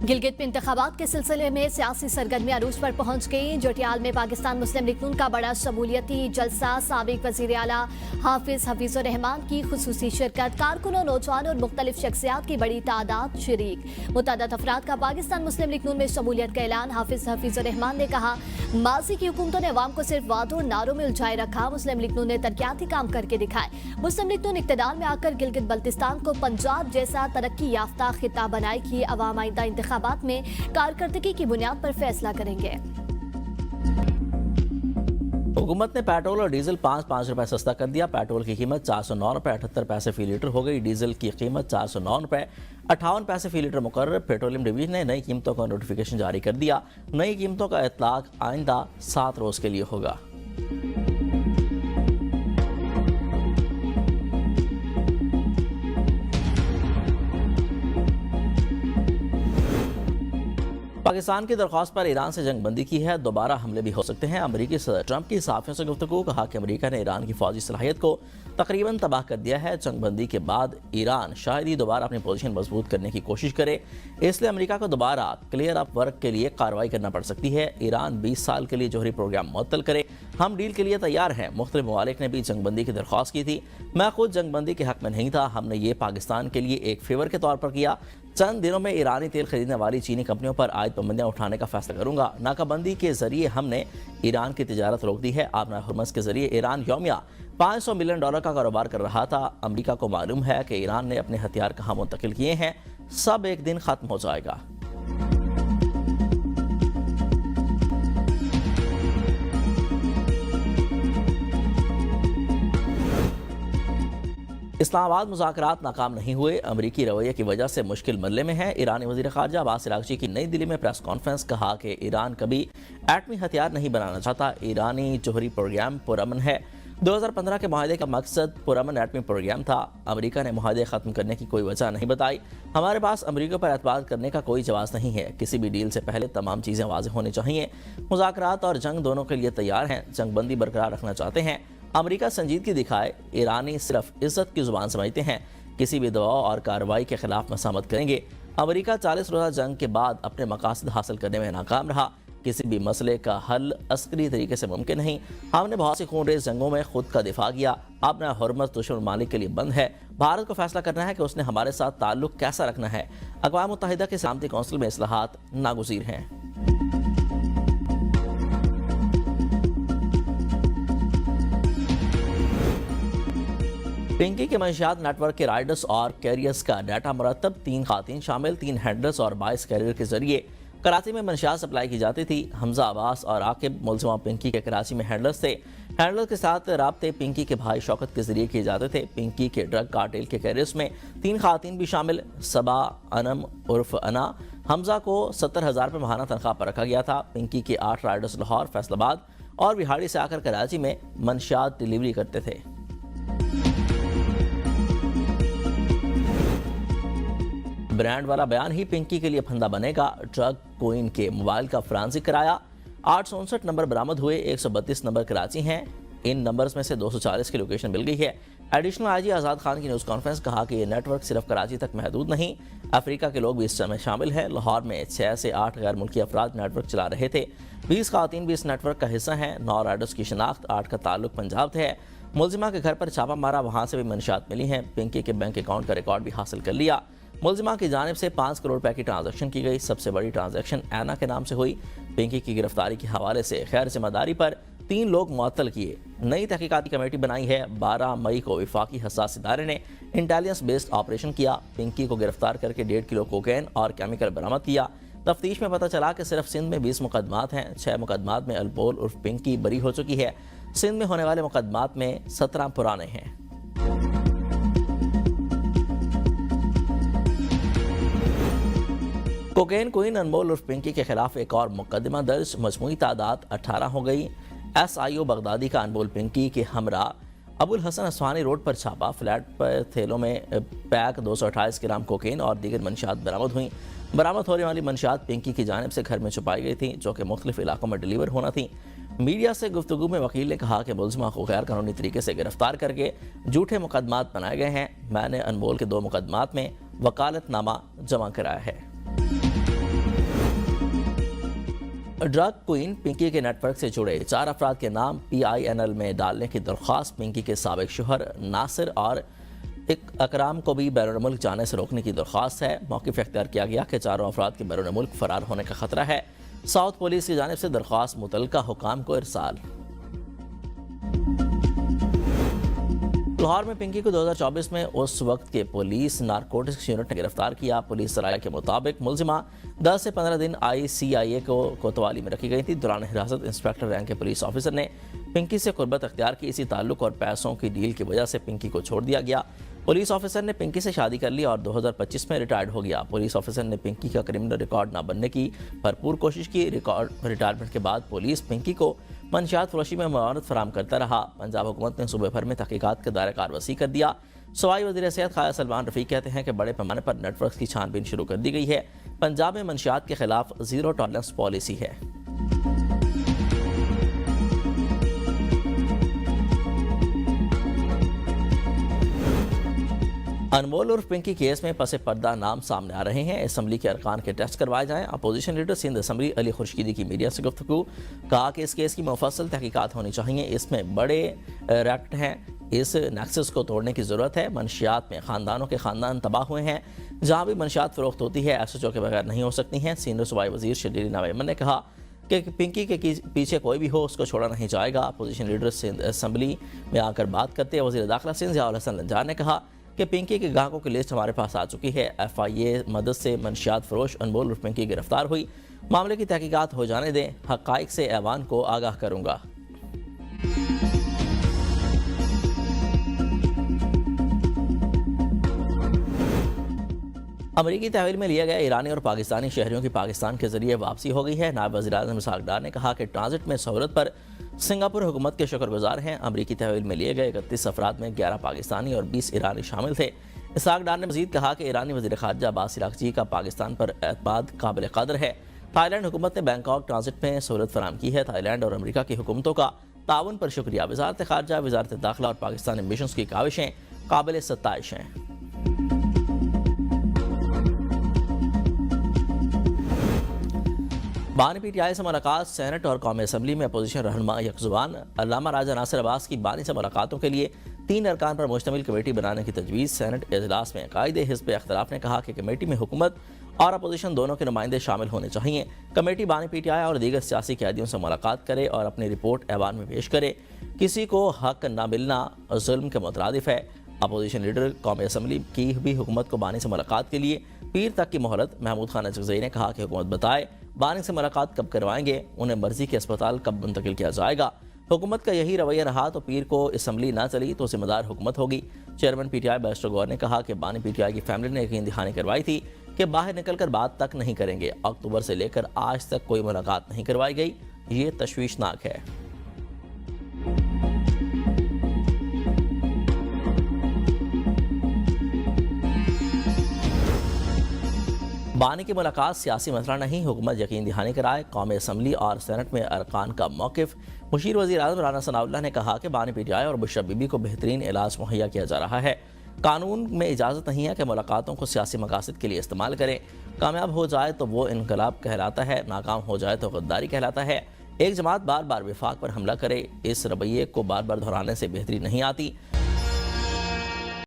गिलगित में इंतखाबात के सिलसिले में सियासी सरगर्मी अरूज पर पहुंच गई। जोटियाल में पाकिस्तान मुस्लिम लीग नून का बड़ा शमूलियती जलसा, साबिक वजीर आला हफीजुर रहमान की खुसूसी शिरकत, कारकुनों, नौजवान और मुख्तलिफ शख्सियात की बड़ी तादाद शरीक। मुतअद्दिद अफराद का पाकिस्तान मुस्लिम लीग नून में शमूलियत का ऐलान। हफीजुर रहमान ने कहा, माजी की हुकूमतों ने अवाम को सिर्फ वादों और नारों में उलझाए रखा, मुस्लिम लीग नून ने तरक्याती काम करके दिखाए। मुस्लिम लीग नून इक़्तिदार में आकर गिलगित बल्तिस्तान को पंजाब जैसा तरक्की याफ्ता खिता बनाएगी। अवाम आइंदा इंतखाबात में कारकर्दगी की बुनियाद पर फैसला करेंगे। हुकूमत ने पेट्रोल और डीजल 5 रुपए सस्ता कर दिया। पेट्रोल की कीमत 409 रुपए 78 पैसे फी लीटर हो गई। डीजल की कीमत 409 रुपए 58 पैसे फी लीटर मुकर्रर। पेट्रोलियम डिवीजन ने नई कीमतों का नोटिफिकेशन जारी कर दिया। नई कीमतों का इतलाक आइंदा 7 रोज के लिए होगा। पाकिस्तान की दरख्वास्त पर ईरान से जंग बंदी की है। दोबारा हमले भी हो सकते हैं। अमेरिकी सदर ट्रंप की सहाफ़ियों से गुफ्तगू, कहा कि अमेरिका ने ईरान की फौजी सलाहियत को तकरीबन तबाह कर दिया है। जंग बंदी के बाद ईरान शायद ही दोबारा अपनी पोजीशन मजबूत करने की कोशिश करे, इसलिए अमेरिका को दोबारा क्लियर अप वर्क के लिए कार्रवाई करना पड़ सकती है। ईरान 20 साल के लिए जौहरी प्रोग्राम मुअत्तल करे, हम डील के लिए तैयार हैं। मुख्तलिफ ममालिक ने भी जंग बंदी की दरख्वास्त की थी। मैं खुद जंग बंदी के हक में नहीं था। हमने ये पाकिस्तान के लिए एक फेवर के तौर पर किया। चंद दिनों में ईरानी तेल खरीदने वाली चीनी कंपनियों पर आयत पाबंदियां उठाने का फैसला करूंगा। नाकाबंदी के जरिए हमने ईरान की तिजारत रोक दी है। आबना हुर्मस के जरिए ईरान यौमिया $500 मिलियन का कारोबार कर रहा था। अमेरिका को मालूम है कि ईरान ने अपने हथियार कहाँ मुंतकिल किए हैं। सब एक दिन खत्म हो जाएगा। इस्लामाबाद मुज़ाकरात नाकाम नहीं हुए। अमरीकी रवैये की वजह से मुश्किल मरले में है। ईरानी वज़ीर ख़ारजा अब्बास अराग़ची की नई दिल्ली में प्रेस कॉन्फ्रेंस, कहा कि ईरान कभी एटमी हथियार नहीं बनाना चाहता। ईरानी जौहरी प्रोग्राम पुरअमन है। 2015 के माहदे का मकसद पुरअमन एटमी प्रोग्राम था। अमरीका ने माहदे ख़त्म करने की कोई वजह नहीं बताई। हमारे पास अमरीका पर एतबार करने का कोई जवाब नहीं है। किसी भी डील से पहले तमाम चीज़ें वाज़ेह होनी चाहिए। मुज़ाकरात और जंग दोनों के लिए तैयार हैं। जंग बंदी बरकरार रखना चाहते हैं। अमेरिका संजीदगी दिखाए। ईरानी सिर्फ इज्जत की जुबान समझते हैं। किसी भी दबाव और कार्रवाई के खिलाफ मसामत करेंगे। अमेरिका 40 रोज़ा जंग के बाद अपने मकासद हासिल करने में नाकाम रहा। किसी भी मसले का हल अस्करी तरीके से मुमकिन नहीं। हमने बहुत सी खूनरेज़ जंगों में खुद का दिफा किया। अपना हुर्मत दुश्मन मालिक के लिए बंद है। भारत को फैसला करना है कि उसने हमारे साथ ताल्लुक कैसा रखना है। अक़वाम मुत्तहिदा की सलामती कौंसिल में इस्लाहात नागुज़ीर हैं। पिंकी के मंशियात नेटवर्क के राइडर्स और कैरियर्स का डाटा मुरतब। 3 खातीन शामिल, 3 हैंडलर्स और 22 कैरियर के जरिए कराची में मंशियात सप्लाई की जाती थी। हमजा, अब्बास और आकिब मुलज़िमा पिंकी के कराची में हैंडलर्स थे। हैंडलर्स के साथ राब्ते पिंकी के भाई शौकत के जरिए किए जाते थे। पिंकी के ड्रग कार्टेल के कैरियर्स में 3 खातीन भी शामिल। सबा अनम उर्फ अना, हमजा को 70,000 रुपये माहाना तनख्वाह पर रखा गया था। पिंकी के 8 राइडर्स लाहौर, फैसलाबाद और बिहाड़ी से आकर कराची में मंशियात डिलीवरी करते थे। ब्रांड वाला बयान ही पिंकी के लिए फंदा बनेगा। ड्रग कोइन के मोबाइल का फॉरेंसिक कराया। 859 नंबर बरामद हुए। 132 नंबर कराची हैं। इन नंबर्स में से 240 की लोकेशन मिल गई है। एडिशनल आईजी आज़ाद खान की न्यूज़ कॉन्फ्रेंस, कहा कि ये नेटवर्क सिर्फ कराची तक महदूद नहीं, अफ्रीका के लोग भी इस समय शामिल हैं। लाहौर में 6 से 8 गैर मुल्की अफराद नेटवर्क चला रहे थे। 20 खातीन भी इस नेटवर्क का हिस्सा हैं। 9 राइडर्स की शनाख्त, 8 का ताल्लुक पंजाब से है। मुलजिमा के घर पर छापा मारा, वहाँ से भी मंशियात मिली हैं। पिंकी के बैंक अकाउंट का रिकॉर्ड भी हासिल कर लिया। मुलजिमा की जानिब से 5 करोड़ रुपए की ट्रांजैक्शन की गई। सबसे बड़ी ट्रांजैक्शन ऐना के नाम से हुई। पिंकी की गिरफ्तारी के हवाले से खैर जिम्मेदारी पर 3 लोग मुअत्तल किए। नई तहकीकाती कमेटी बनाई है। 12 मई को विफाकी हसास इदारे ने इंटेलिजेंस बेस्ड ऑपरेशन किया। पिंकी को गिरफ्तार करके 1.5 किलो कोकेन और केमिकल बरामद किया। तफ्तीश में पता चला कि सिर्फ सिंध में 20 मुकदमात हैं। 6 मुकदमात में अलबोल उर्फ पिंकी बरी हो चुकी है। सिंध में होने वाले मुकदमात में 17 पुराने हैं। कोकेन क्वीन अनमोल उर्फ पिंकी के खिलाफ एक और मुकदमा दर्ज। मजमूई तादाद 18 हो गई। SIO बगदादी का अनमोल पिंकी के हमरा अबुल हसन असवानी रोड पर छापा। फ्लैट पर थैलों में पैक 228 ग्राम कोकेन और दीगर मंशियात बरामद हुई। बरामद होने वाली मंशियात पिंकी की जानिब से घर में छुपाई गई थी, जो कि मुख्तलिफ इलाकों में डिलीवर होना थी। मीडिया से गुफ्तगू में वकील ने कहा कि मुलजिमा को गैर कानूनी तरीके से गिरफ्तार करके झूठे मुकदमात बनाए गए हैं। मैंने अनमोल के 2 मुकदमात में वकालतनामा जमा कराया है। ड्रग क्वीन पिंकी के नेटवर्क से जुड़े 4 अफराद के नाम PINL में डालने की दरख्वास्त। पिंकी के साबिक शोहर नासिर और अकराम को भी बैरून मुल्क जाने से रोकने की दरख्वास्त है। मौक़िफ़ इख्तियार किया गया कि चारों अफराद के बैरून मुल्क फरार होने का खतरा है। साउथ पुलिस की जानिब से दरख्वास्त मुतल्लिका हुकाम को इरसाल। लाहौर में पिंकी को 2024 में उस वक्त के पुलिस नारकोटिक्स यूनिट ने गिरफ्तार किया। पुलिस सराय के मुताबिक मुलजिमा 10 से 15 दिन ICIA को कोतवाली में रखी गई थी। दौरान हिरासत इंस्पेक्टर रैंक के पुलिस ऑफिसर ने पिंकी से कुर्बत अख्तियार की। इसी ताल्लुक और पैसों की डील की वजह से पिंकी को छोड़ दिया गया। पुलिस ऑफिसर ने पिंकी से शादी कर ली और 2025 में रिटायर्ड हो गया। पुलिस ऑफिसर ने पिंकी का क्रिमिनल रिकॉर्ड न बनने की भरपूर कोशिश की। रिटायरमेंट के बाद पुलिस पिंकी को मंशियात फरोशी में मुआवनत फराम करता रहा। पंजाब हुकूमत ने सूबे भर में तहकीकात का दायरा कार वसी कर दिया। सवाई वज़ीर सेहत ख्वाजा सलमान रफ़ीक कहते हैं कि बड़े पैमाने पर नेटवर्क की छानबीन शुरू कर दी गई है। पंजाब में मंशियात के खिलाफ ज़ीरो टॉलरेंस पॉलिसी है। अनमोल उर्फ पिंकी केस में पसे पर्दा नाम सामने आ रहे हैं। असम्बली के अरकान के टेस्ट करवाए जाएं। Opposition leader Sindh assembly Ali Khurshidi की मीडिया से गुफ्तगू। कहा कि इस केस की मुफस्सल तहकीकात होनी चाहिए। इसमें बड़े रैकेट हैं। इस नेक्सस को तोड़ने की ज़रूरत है। मंशियात में ख़ानदानों के ख़ानदान तबाह हुए हैं। जहाँ भी मंशियात फ़रोख्त होती है SHO के बगैर नहीं हो सकती हैं। सीनियर सूबाई वज़ीर शर्जील नवाइमन ने कहा कि पिंकी के पीछे कोई भी हो उसको छोड़ा नहीं जाएगा। अपोजिशन लीडर सिंध असम्बली में आकर बात करते हुए वज़ीर दाखिला सिंध ज़ियाउल हसन लंजार ने कहा कि पिंकी के ग्राहकों की लिस्ट हमारे पास आ चुकी है। FIA मदद से मंशियात फरोश अनमोल उर्फ पिंकी गिरफ्तार हुई। मामले की तहकीकात हो जाने दें। हक़ाइक़ से ऐवान को आगाह करूँगा। अमरीकी तहवील में लिया गया ईरानी और पाकिस्तानी शहरियों की पाकिस्तान के जरिए वापसी हो गई है। नायब वज़ीर-ए-आज़म इसहाक़ डार ने कहा कि ट्रांजिट में सहूलत पर सिंगापुर हुकूमत के शुक्रगुजार हैं। अमरीकी तहवील में लिए गए 31 अफराद में 11 पाकिस्तानी और 20 ईरानी शामिल थे। इसहाक़ डार ने मज़ीद कहा कि ईरानी वज़ीर ख़ारजा अब्बास इराक़ची का पाकिस्तान पर एतमाद काबिल क़दर है। थाईलैंड हुकूमत ने बैंकॉक ट्रांजिट में सहूलत फराहम की है। थाईलैंड और अमरीका की हुकूमतों का ताउन पर शुक्रिया। वज़ारत ख़ारजा, वज़ारत दाखिला और पाकिस्तान एम्बेसडर्स की काविशें काबिल सत्ताइश हैं। बानी PTI से मुलाकात। सेनेट और कौमी असम्बली में अपोजिशन रहनुमा यकजुबान। अल्लामा राजा नासिर अब्बास की बानी से मुलाकातों के लिए 3 अरकान पर मुश्तमिल कमेटी बनाने की तजवीज़। सेनेट इजलास में कायदे हिज़्ब इख्तिलाफ ने कहा कि कमेटी में हुकूमत और अपोजिशन दोनों के नुमाइंदे शामिल होने चाहिए। कमेटी बानी PTI और दीगर सियासी कैदियों से मुलाकात करे और अपनी रिपोर्ट ऐवान में पेश करे। किसी को हक न मिलना जुल्म के मुतरादिफ है। अपोजिशन लीडर कौमी असम्बली की भी हुकूमत को बानी से मुलाकात के लिए पीर तक की मोहलत। महमूद खान अजगज़ई ने कहा कि हुकूमत बताए बानी से मुलाकात कब करवाएंगे, उन्हें मर्जी के अस्पताल कब मुंतकिल किया जाएगा। हुकूमत का यही रवैया रहा तो पीर को असम्बली ना चली तो जिम्मेदार हुकूमत होगी। चेयरमैन PTI बैरिस्टर गौर ने कहा कि बानी PTI की फैमिली ने यकीन दहानी करवाई थी कि बाहर निकलकर बात तक नहीं करेंगे। अक्टूबर से लेकर आज तक कोई मुलाकात नहीं करवाई गई। ये तशवीशनाक है। बानी की मुलाकात सियासी मसला नहीं, हुकूमत यकीन दहानी कराए। कौमी असम्बली और सेनेट में अरकान का मौक़िफ़। मुशीर वज़ीर-ए-आज़म राना सनाउल्लाह ने कहा कि बानी PTI और बुशरा बीबी को बेहतरीन इलाज मुहैया किया जा रहा है। कानून में इजाज़त नहीं है कि मुलाकातों को सियासी मकासद के लिए इस्तेमाल करें। कामयाब हो जाए तो वो इनकलाब कहलाता है, नाकाम हो जाए तो गद्दारी कहलाता है। एक जमात बार बार विफाक पर हमला करे, इस रवैये को बार बार दोहराने से बेहतरी नहीं आती।